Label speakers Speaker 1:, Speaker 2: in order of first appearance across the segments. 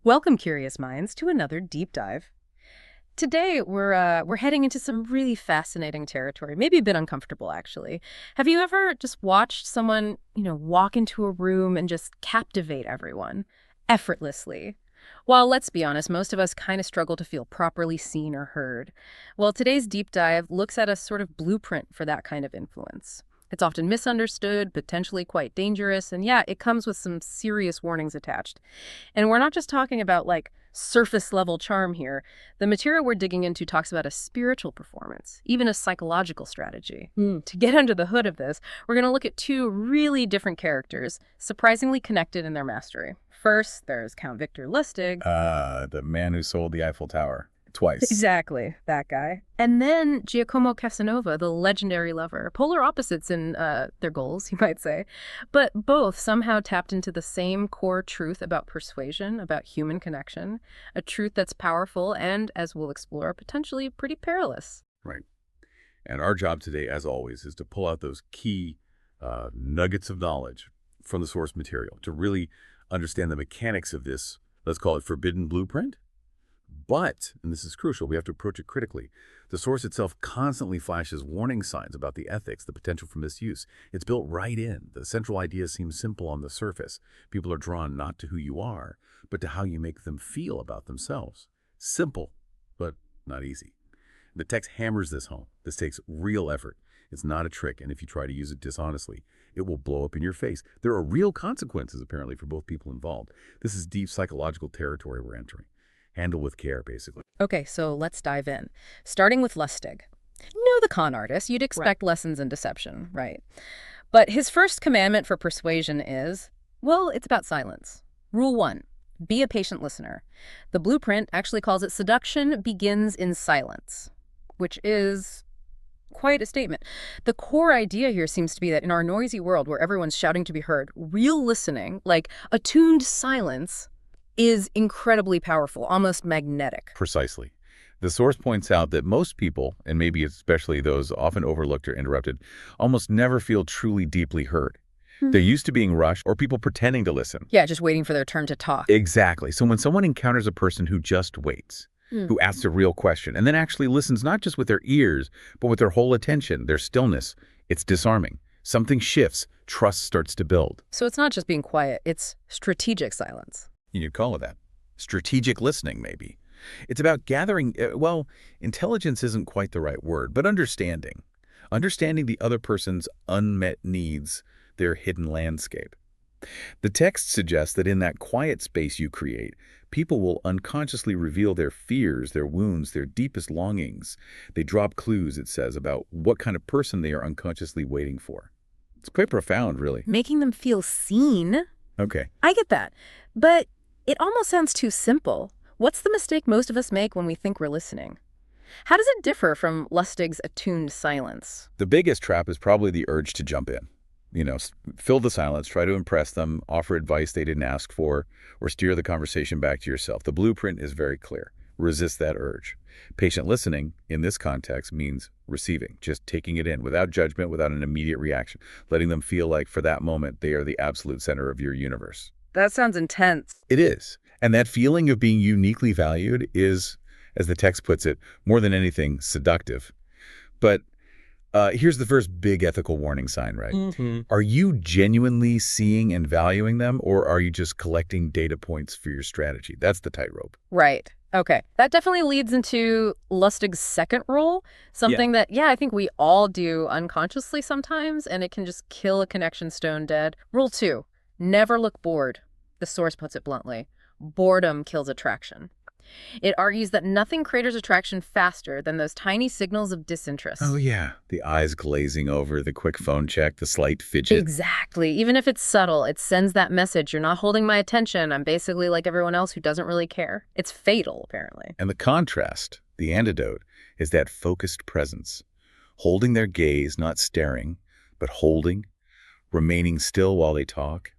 Speaker 1: Welcome, curious minds, to another deep dive. Today, we're heading into some really fascinating territory, maybe a bit uncomfortable, actually. Have you ever just watched someone, walk into a room and just captivate everyone effortlessly? Well, let's be honest, most of us kind of struggle to feel properly seen or heard. Well, today's deep dive looks at a sort of blueprint for that kind of influence. It's often misunderstood, potentially quite dangerous, and yeah, it comes with some serious warnings attached. And we're not just talking about surface level charm here. The material we're digging into talks about a spiritual performance, even a psychological strategy. To get under the hood of this, we're going to look at two really different characters, surprisingly connected in their mastery. First, there's Count Victor Lustig.
Speaker 2: The man who sold the Eiffel Tower twice.
Speaker 1: Exactly, that guy. And then Giacomo Casanova, the legendary lover. Polar opposites in their goals, you might say. But both somehow tapped into the same core truth about persuasion, about human connection, a truth that's powerful and, as we'll explore, potentially pretty perilous.
Speaker 2: Right. And our job today, as always, is to pull out those key nuggets of knowledge from the source material to really understand the mechanics of this, let's call it forbidden blueprint. But, and this is crucial, we have to approach it critically. The source itself constantly flashes warning signs about the ethics, the potential for misuse. It's built right in. The central idea seems simple on the surface. People are drawn not to who you are, but to how you make them feel about themselves. Simple, but not easy. The text hammers this home. This takes real effort. It's not a trick, and if you try to use it dishonestly, it will blow up in your face. There are real consequences, apparently, for both people involved. This is deep psychological territory we're entering. Handle with care, basically.
Speaker 1: Okay, so let's dive in. Starting with Lustig. The con artist, you'd expect lessons in deception, right? But his first commandment for persuasion is, well, it's about silence. Rule 1, be a patient listener. The blueprint actually calls it seduction begins in silence, which is quite a statement. The core idea here seems to be that in our noisy world where everyone's shouting to be heard, real listening, like attuned silence, is incredibly powerful, almost magnetic.
Speaker 2: Precisely. The source points out that most people, and maybe especially those often overlooked or interrupted, almost never feel truly deeply heard. They're used to being rushed or people pretending to listen.
Speaker 1: Yeah, just waiting for their turn to talk.
Speaker 2: Exactly. So when someone encounters a person who just waits, who asks a real question, and then actually listens not just with their ears, but with their whole attention, their stillness, it's disarming. Something shifts. Trust starts to build.
Speaker 1: So it's not just being quiet, it's strategic silence.
Speaker 2: You'd call it that. Strategic listening, maybe. It's about gathering, intelligence isn't quite the right word, but understanding. Understanding the other person's unmet needs, their hidden landscape. The text suggests that in that quiet space you create, people will unconsciously reveal their fears, their wounds, their deepest longings. They drop clues, it says, about what kind of person they are unconsciously waiting for. It's quite profound, really.
Speaker 1: Making them feel seen?
Speaker 2: Okay.
Speaker 1: I get that. But it almost sounds too simple. What's the mistake most of us make when we think we're listening? How does it differ from Lustig's attuned silence?
Speaker 2: The biggest trap is probably the urge to jump in. Fill the silence, try to impress them, offer advice they didn't ask for, or steer the conversation back to yourself. The blueprint is very clear. Resist that urge. Patient listening, in this context, means receiving, just taking it in without judgment, without an immediate reaction, letting them feel like for that moment they are the absolute center of your universe.
Speaker 1: That sounds intense.
Speaker 2: It is. And that feeling of being uniquely valued is, as the text puts it, more than anything, seductive. But here's the first big ethical warning sign, right? Are you genuinely seeing and valuing them, or are you just collecting data points for your strategy? That's the tightrope.
Speaker 1: Right. Okay. That definitely leads into Lustig's second rule, something that, I think we all do unconsciously sometimes, and it can just kill a connection stone dead. Rule 2, never look bored. The source puts it bluntly. Boredom kills attraction. It argues that nothing craters attraction faster than those tiny signals of disinterest.
Speaker 2: Oh, yeah. The eyes glazing over, the quick phone check, the slight fidget.
Speaker 1: Exactly. Even if it's subtle, it sends that message. You're not holding my attention. I'm basically like everyone else who doesn't really care. It's fatal, apparently.
Speaker 2: And the contrast, the antidote, is that focused presence. Holding their gaze, not staring, but holding, remaining still while they talk,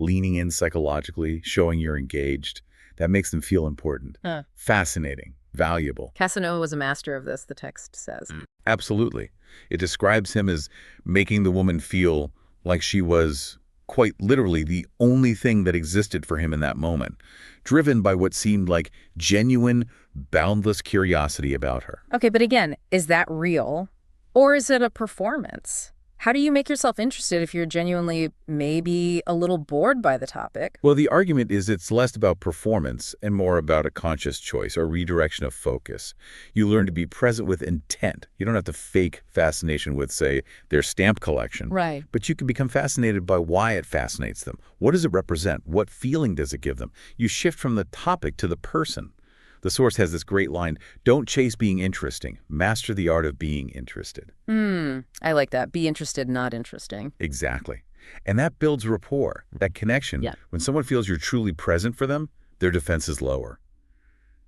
Speaker 2: leaning in psychologically, showing you're engaged. That makes them feel important, fascinating, valuable.
Speaker 1: Casanova was a master of this, the text says.
Speaker 2: Absolutely. It describes him as making the woman feel like she was quite literally the only thing that existed for him in that moment, driven by what seemed like genuine, boundless curiosity about her.
Speaker 1: Okay, but again, is that real? Or is it a performance? How do you make yourself interested if you're genuinely maybe a little bored by the topic?
Speaker 2: Well, the argument is it's less about performance and more about a conscious choice or redirection of focus. You learn to be present with intent. You don't have to fake fascination with, say, their stamp collection.
Speaker 1: Right.
Speaker 2: But you can become fascinated by why it fascinates them. What does it represent? What feeling does it give them? You shift from the topic to the person. The source has this great line, don't chase being interesting. Master the art of being interested.
Speaker 1: I like that. Be interested, not interesting.
Speaker 2: Exactly. And that builds rapport, that connection.
Speaker 1: Yeah.
Speaker 2: When someone feels you're truly present for them, their defense is lower.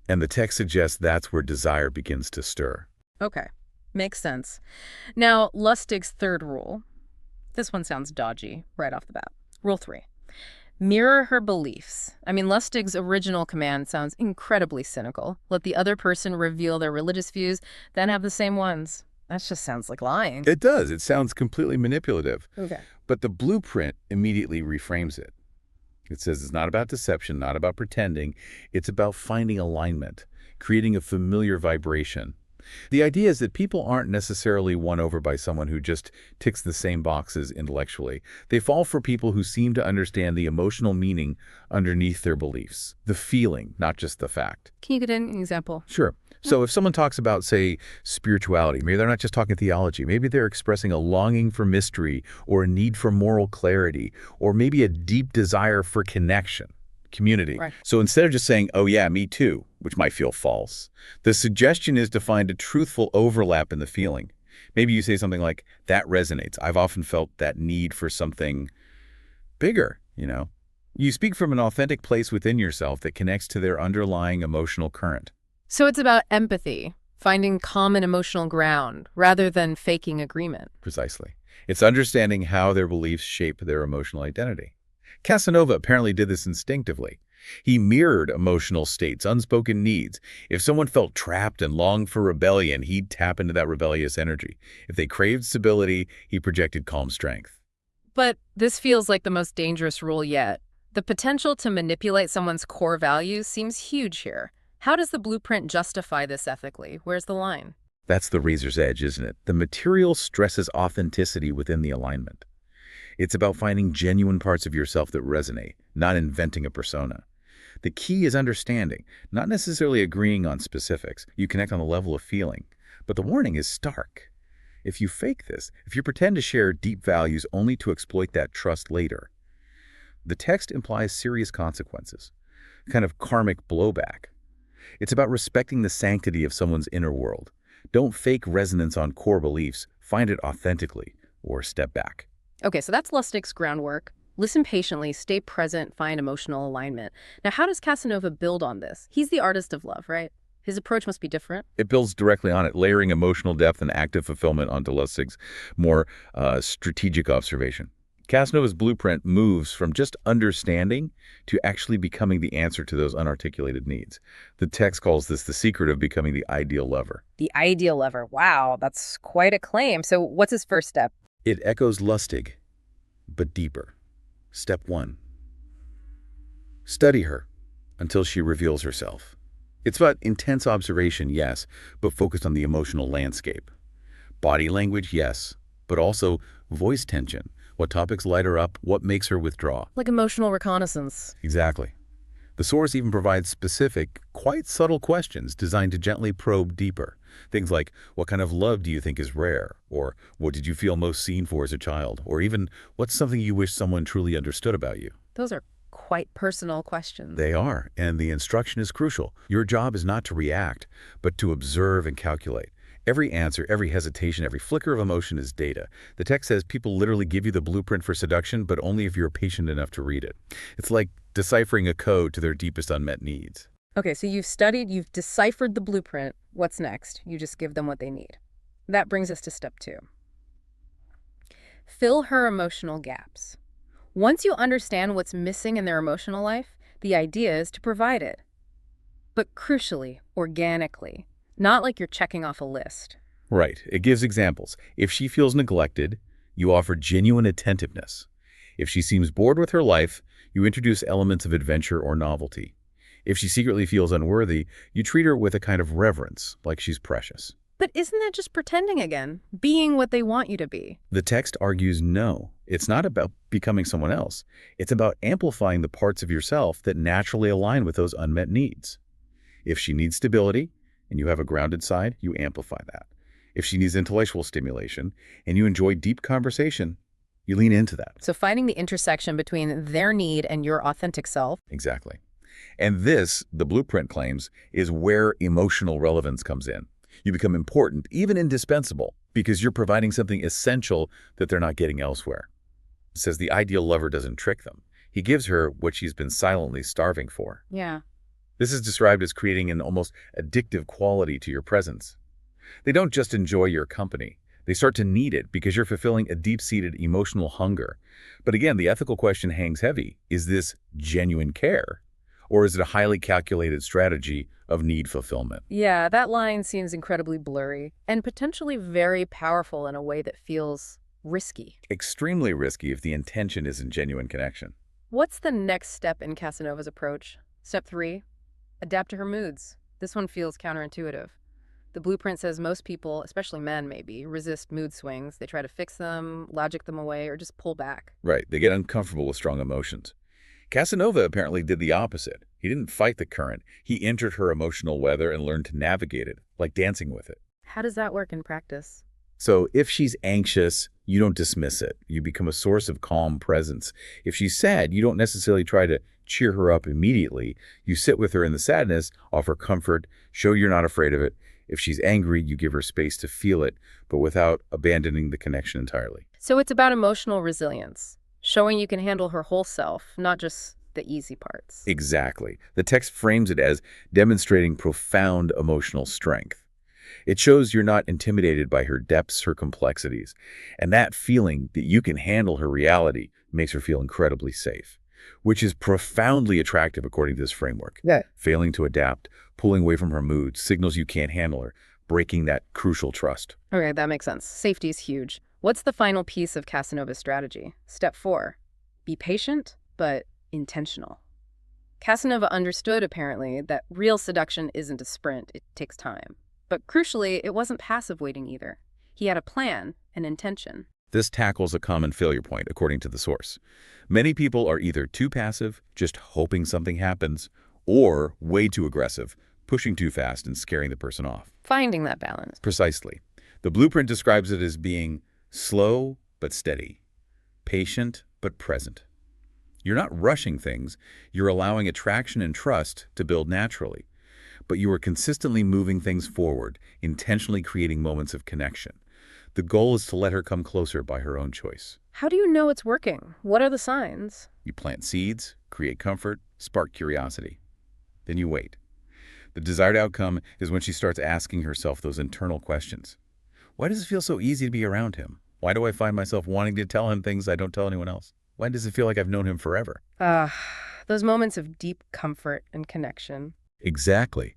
Speaker 2: And the text suggests that's where desire begins to stir.
Speaker 1: Okay. Makes sense. Now, Lustig's third rule. This one sounds dodgy right off the bat. Rule 3. Mirror her beliefs. I mean, Lustig's original command sounds incredibly cynical. Let the other person reveal their religious views, then have the same ones. That just sounds like lying.
Speaker 2: It does. It sounds completely manipulative.
Speaker 1: Okay.
Speaker 2: But the blueprint immediately reframes it. It says it's not about deception, not about pretending. It's about finding alignment, creating a familiar vibration. The idea is that people aren't necessarily won over by someone who just ticks the same boxes intellectually. They fall for people who seem to understand the emotional meaning underneath their beliefs, the feeling, not just the fact.
Speaker 1: Can you get an example?
Speaker 2: Sure. So if someone talks about, say, spirituality, maybe they're not just talking theology. Maybe they're expressing a longing for mystery or a need for moral clarity or maybe a deep desire for connection. Community.
Speaker 1: Right.
Speaker 2: So instead of just saying, oh yeah, me too, which might feel false, the suggestion is to find a truthful overlap in the feeling. Maybe you say something like, that resonates. I've often felt that need for something bigger, you know. You speak from an authentic place within yourself that connects to their underlying emotional current.
Speaker 1: So it's about empathy, finding common emotional ground, rather than faking agreement.
Speaker 2: Precisely. It's understanding how their beliefs shape their emotional identity. Casanova apparently did this instinctively. He mirrored emotional states, unspoken needs. If someone felt trapped and longed for rebellion, he'd tap into that rebellious energy. If they craved stability, he projected calm strength.
Speaker 1: But this feels like the most dangerous rule yet. The potential to manipulate someone's core values seems huge here. How does the blueprint justify this ethically? Where's the line?
Speaker 2: That's the razor's edge, isn't it? The material stresses authenticity within the alignment. It's about finding genuine parts of yourself that resonate, not inventing a persona. The key is understanding, not necessarily agreeing on specifics. You connect on the level of feeling. But the warning is stark. If you fake this, if you pretend to share deep values only to exploit that trust later, the text implies serious consequences, kind of karmic blowback. It's about respecting the sanctity of someone's inner world. Don't fake resonance on core beliefs. Find it authentically, or step back.
Speaker 1: Okay, so that's Lustig's groundwork. Listen patiently, stay present, find emotional alignment. Now, how does Casanova build on this? He's the artist of love, right? His approach must be different.
Speaker 2: It builds directly on it, layering emotional depth and active fulfillment onto Lustig's more strategic observation. Casanova's blueprint moves from just understanding to actually becoming the answer to those unarticulated needs. The text calls this the secret of becoming the ideal lover.
Speaker 1: The ideal lover. Wow, that's quite a claim. So what's his first step?
Speaker 2: It echoes Lustig, but deeper. Step 1. Study her until she reveals herself. It's about intense observation, yes, but focused on the emotional landscape. Body language, yes, but also voice tension. What topics light her up? What makes her withdraw?
Speaker 1: Like emotional reconnaissance.
Speaker 2: Exactly. The source even provides specific, quite subtle questions designed to gently probe deeper. Things like, what kind of love do you think is rare? Or what did you feel most seen for as a child? Or even, what's something you wish someone truly understood about you?
Speaker 1: Those are quite personal questions.
Speaker 2: They are, and the instruction is crucial. Your job is not to react, but to observe and calculate. Every answer, every hesitation, every flicker of emotion is data. The text says people literally give you the blueprint for seduction, but only if you're patient enough to read it. It's like deciphering a code to their deepest unmet needs.
Speaker 1: Okay, so you've studied, you've deciphered the blueprint. What's next? You just give them what they need. That brings us to step 2. Fill her emotional gaps. Once you understand what's missing in their emotional life, the idea is to provide it. But crucially, organically. Not like you're checking off a list.
Speaker 2: Right. It gives examples. If she feels neglected, you offer genuine attentiveness. If she seems bored with her life, you introduce elements of adventure or novelty. If she secretly feels unworthy, you treat her with a kind of reverence, like she's precious.
Speaker 1: But isn't that just pretending again? Being what they want you to be?
Speaker 2: The text argues no. It's not about becoming someone else. It's about amplifying the parts of yourself that naturally align with those unmet needs. If she needs stability and you have a grounded side, you amplify that. If she needs intellectual stimulation and you enjoy deep conversation, you lean into that.
Speaker 1: So finding the intersection between their need and your authentic self.
Speaker 2: Exactly. And this, the blueprint claims, is where emotional relevance comes in. You become important, even indispensable, because you're providing something essential that they're not getting elsewhere. It says the ideal lover doesn't trick them. He gives her what she's been silently starving for.
Speaker 1: Yeah.
Speaker 2: This is described as creating an almost addictive quality to your presence. They don't just enjoy your company. They start to need it because you're fulfilling a deep-seated emotional hunger. But again, the ethical question hangs heavy. Is this genuine care? Or is it a highly calculated strategy of need fulfillment?
Speaker 1: Yeah, that line seems incredibly blurry and potentially very powerful in a way that feels risky.
Speaker 2: Extremely risky if the intention isn't genuine connection.
Speaker 1: What's the next step in Casanova's approach? Step 3, adapt to her moods. This one feels counterintuitive. The blueprint says most people, especially men maybe, resist mood swings. They try to fix them, logic them away, or just pull back.
Speaker 2: Right, they get uncomfortable with strong emotions. Casanova apparently did the opposite. He didn't fight the current. He entered her emotional weather and learned to navigate it, like dancing with it.
Speaker 1: How does that work in practice?
Speaker 2: So if she's anxious, you don't dismiss it. You become a source of calm presence. If she's sad, you don't necessarily try to cheer her up immediately. You sit with her in the sadness, offer comfort, show you're not afraid of it. If she's angry, you give her space to feel it, but without abandoning the connection entirely.
Speaker 1: So it's about emotional resilience, showing you can handle her whole self, not just the easy parts.
Speaker 2: Exactly. The text frames it as demonstrating profound emotional strength. It shows you're not intimidated by her depths, her complexities. And that feeling that you can handle her reality makes her feel incredibly safe, which is profoundly attractive according to this framework.
Speaker 1: Yeah.
Speaker 2: Failing to adapt, pulling away from her mood, signals you can't handle her, breaking that crucial trust.
Speaker 1: Okay, that makes sense. Safety is huge. What's the final piece of Casanova's strategy? Step 4, be patient, but intentional. Casanova understood, apparently, that real seduction isn't a sprint. It takes time. But crucially, it wasn't passive waiting either. He had a plan, an intention.
Speaker 2: This tackles a common failure point, according to the source. Many people are either too passive, just hoping something happens, or way too aggressive, pushing too fast and scaring the person off.
Speaker 1: Finding that balance.
Speaker 2: Precisely. The blueprint describes it as being slow but steady, patient but present. You're not rushing things, you're allowing attraction and trust to build naturally. But you are consistently moving things forward, intentionally creating moments of connection. The goal is to let her come closer by her own choice.
Speaker 1: How do you know it's working? What are the signs?
Speaker 2: You plant seeds, create comfort, spark curiosity. Then you wait. The desired outcome is when she starts asking herself those internal questions. Why does it feel so easy to be around him? Why do I find myself wanting to tell him things I don't tell anyone else? Why does it feel like I've known him forever?
Speaker 1: Those moments of deep comfort and connection.
Speaker 2: Exactly.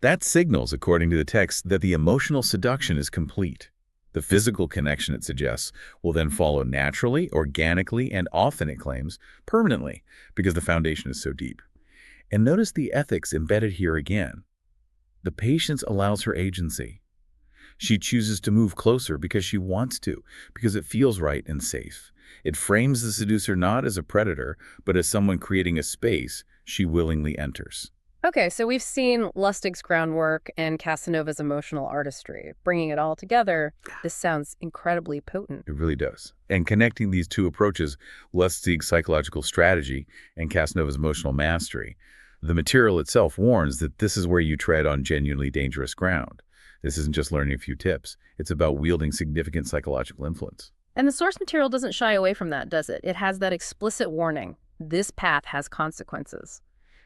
Speaker 2: That signals, according to the text, that the emotional seduction is complete. The physical connection, it suggests, will then follow naturally, organically, and often, it claims, permanently, because the foundation is so deep. And notice the ethics embedded here again. The patience allows her agency. She chooses to move closer because she wants to, because it feels right and safe. It frames the seducer not as a predator, but as someone creating a space she willingly enters.
Speaker 1: Okay, so we've seen Lustig's groundwork and Casanova's emotional artistry. Bringing it all together, this sounds incredibly potent.
Speaker 2: It really does. And connecting these two approaches, Lustig's psychological strategy and Casanova's emotional mastery, the material itself warns that this is where you tread on genuinely dangerous ground. This isn't just learning a few tips. It's about wielding significant psychological influence.
Speaker 1: And the source material doesn't shy away from that, does it? It has that explicit warning. This path has consequences.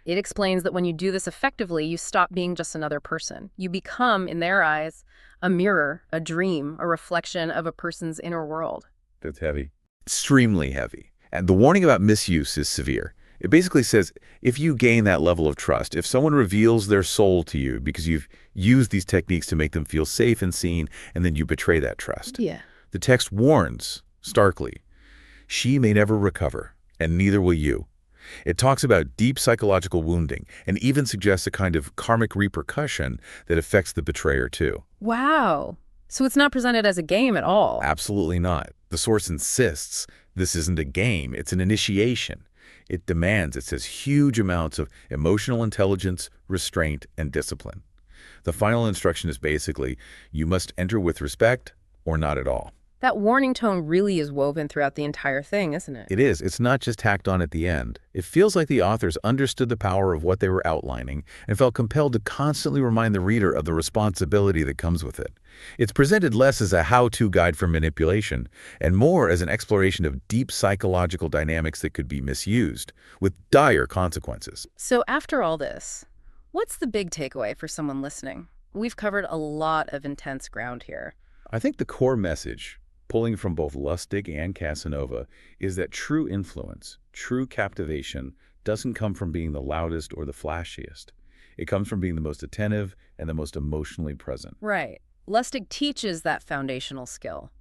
Speaker 1: It explains that when you do this effectively, you stop being just another person. You become, in their eyes, a mirror, a dream, a reflection of a person's inner world.
Speaker 2: That's heavy. Extremely heavy. And the warning about misuse is severe. It basically says, if you gain that level of trust, if someone reveals their soul to you because you've used these techniques to make them feel safe and seen, and then you betray that trust.
Speaker 1: Yeah.
Speaker 2: The text warns, starkly, She may never recover, and neither will you. It talks about deep psychological wounding and even suggests a kind of karmic repercussion that affects the betrayer too.
Speaker 1: Wow. So it's not presented as a game at all.
Speaker 2: Absolutely not. The source insists this isn't a game, it's an initiation. It demands, it says, huge amounts of emotional intelligence, restraint, and discipline. The final instruction is basically, you must enter with respect or not at all.
Speaker 1: That warning tone really is woven throughout the entire thing, isn't it?
Speaker 2: It is. It's not just tacked on at the end. It feels like the authors understood the power of what they were outlining and felt compelled to constantly remind the reader of the responsibility that comes with it. It's presented less as a how-to guide for manipulation and more as an exploration of deep psychological dynamics that could be misused, with dire consequences.
Speaker 1: So after all this, what's the big takeaway for someone listening? We've covered a lot of intense ground here.
Speaker 2: I think the core message, pulling from both Lustig and Casanova, is that true influence, true captivation, doesn't come from being the loudest or the flashiest. It comes from being the most attentive and the most emotionally present.
Speaker 1: Right. Lustig teaches that foundational skill.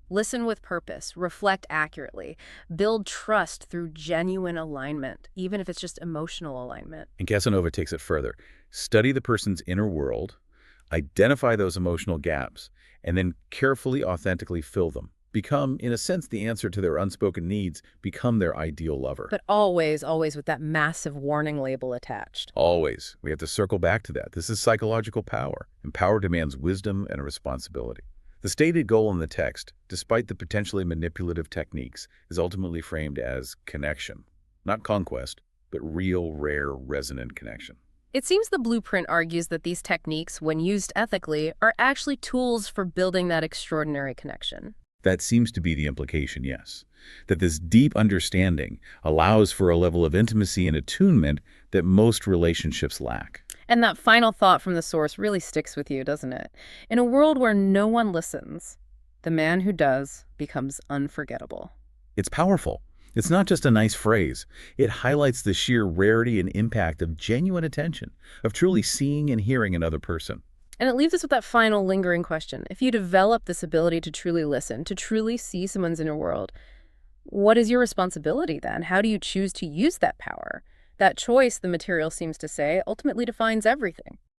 Speaker 1: Listen with purpose, reflect accurately, build trust through genuine alignment, even if it's just emotional alignment.
Speaker 2: And Casanova takes it further. Study the person's inner world, identify those emotional gaps, and then carefully, authentically fill them. Become, in a sense, the answer to their unspoken needs, become their ideal lover.
Speaker 1: But always, always with that massive warning label attached.
Speaker 2: Always. We have to circle back to that. This is psychological power, and power demands wisdom and a responsibility. The stated goal in the text, despite the potentially manipulative techniques, is ultimately framed as connection. Not conquest, but real, rare, resonant connection.
Speaker 1: It seems the blueprint argues that these techniques, when used ethically, are actually tools for building that extraordinary connection.
Speaker 2: That seems to be the implication, yes. That this deep understanding allows for a level of intimacy and attunement that most relationships lack.
Speaker 1: And that final thought from the source really sticks with you, doesn't it? In a world where no one listens, the man who does becomes unforgettable.
Speaker 2: It's powerful. It's not just a nice phrase. It highlights the sheer rarity and impact of genuine attention, of truly seeing and hearing another person.
Speaker 1: And it leaves us with that final lingering question. If you develop this ability to truly listen, to truly see someone's inner world, what is your responsibility then? How do you choose to use that power? That choice, the material seems to say, ultimately defines everything.